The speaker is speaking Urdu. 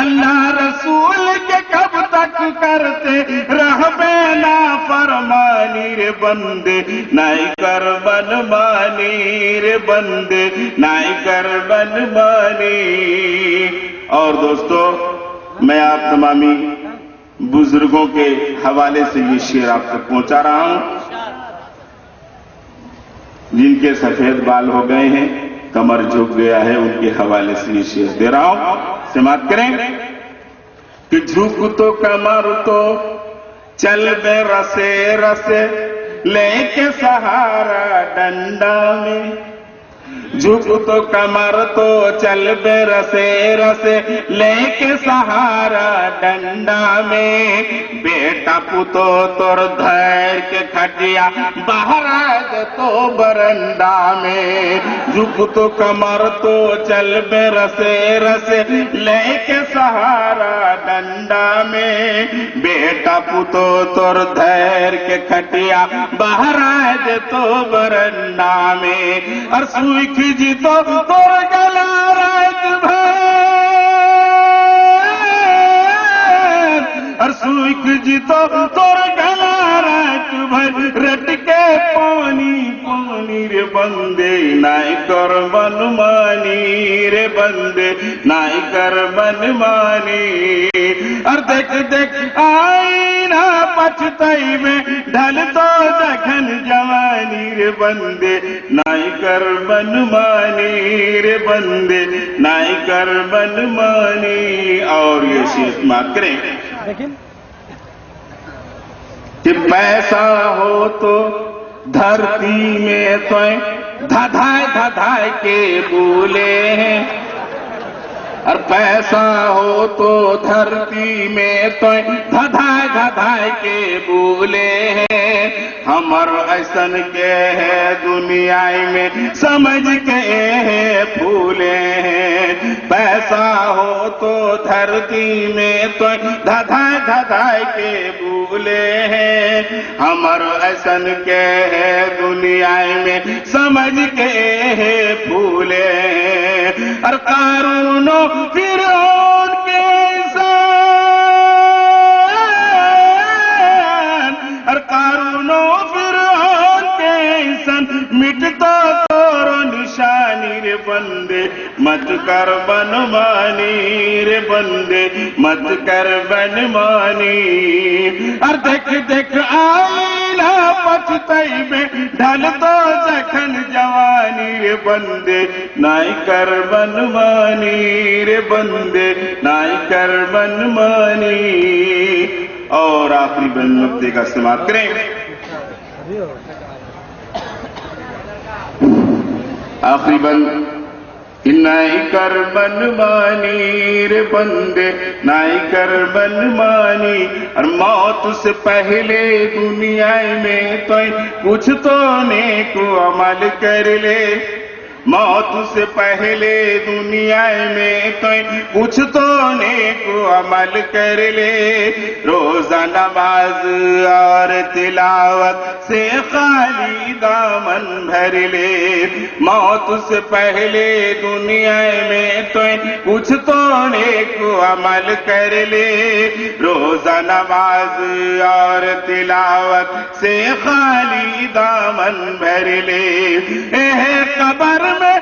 اللہ رسول کے کب تک کرتے رہبے نا فرمانی رے بندے نائی کر بن مانی رے بندے نائی کر بن مانی. اور دوستو میں آپ تمامی بزرگوں کے حوالے سے یہ شعر آپ تک پہنچا رہا ہوں. جن کے سفید بال ہو گئے ہیں کمر جھک گیا ہے ان کے حوالے سے یہ شعر دے رہا ہوں. سماعت کریں کہ جھک تو کمر تو چل بے رسے رسے لے کے سہارا ڈنڈا میں. جھک تو کمر تو چل بے رسے رسے لے کے سہارا ڈنڈا میں. بیٹا پتو تور دھیر کے کھٹیا باہر آج تو برنڈا میں. جھک تو کمر تو چل بے رسے رسے لے کے سہارا ڈنڈا میں. بیٹا پتو تور دھیر کے کھٹیا باہر آج تو برنڈا میں. اور سوئی کھجی تو تور گلا رات بھر اور سوئی کھجی تو تور گلا رات بھر رٹ کے پانی پانی رے بندے نائی کر من مانی رے بندے نائی کر من مانی. اور دیکھ دیکھ آئینہ پچھتائی میں ڈھل تو جگن جوانی رے بندے نائی کر من مانی رے بندے نائی کر من مانی. اور یہ شیخ مات کریں کہ پیسہ ہو تو دھرتی میں تو دھدھائے دھدھائے کے بولے ہیں. اور پیسہ ہو تو دھرتی میں تو دھدھائے دھدھائے کے بولے ہیں. ہمر ایسن کے ہے دنیا میں سمجھ کے ہے پھولے ہیں. پیسہ ہو تو دھرتی میں تو دھدھائے دھدھائے کے بولے ہیں. ہمر ایسن کے ہے دنیا میں سمجھ کے ہے پھولے ہیں. اور قارون و فرعون کے انسان اور قارون و فرعون کے انسان مٹتا تور نشانی رے بندے مت کر بن مانی رے بندے مت کر بن مانی. اور دیکھ دیکھ آئینہ پچھتائی میں ڈھل تو جکھن جوانی رے بندے نائی کر بن مانی رے بندے نائی کر بن مانی. اور آخری بند نقطے کا استعمال کریں. آخری بند نائی کر بن مانی رے بندے نائی کر بن مانی. اور موت سے پہلے دنیا میں تو کچھ تو نیک عمل کر لے. موت سے پہلے دنیا میں تو کچھ تو نیک عمل کر لے. روزہ نماز اور تلاوت سے خالی دامن بھر لے. موت سے پہلے دنیا میں تو کچھ تو نیک عمل کر لے. روزہ نماز اور تلاوت سے خالی دامن بھر لے. قبر میں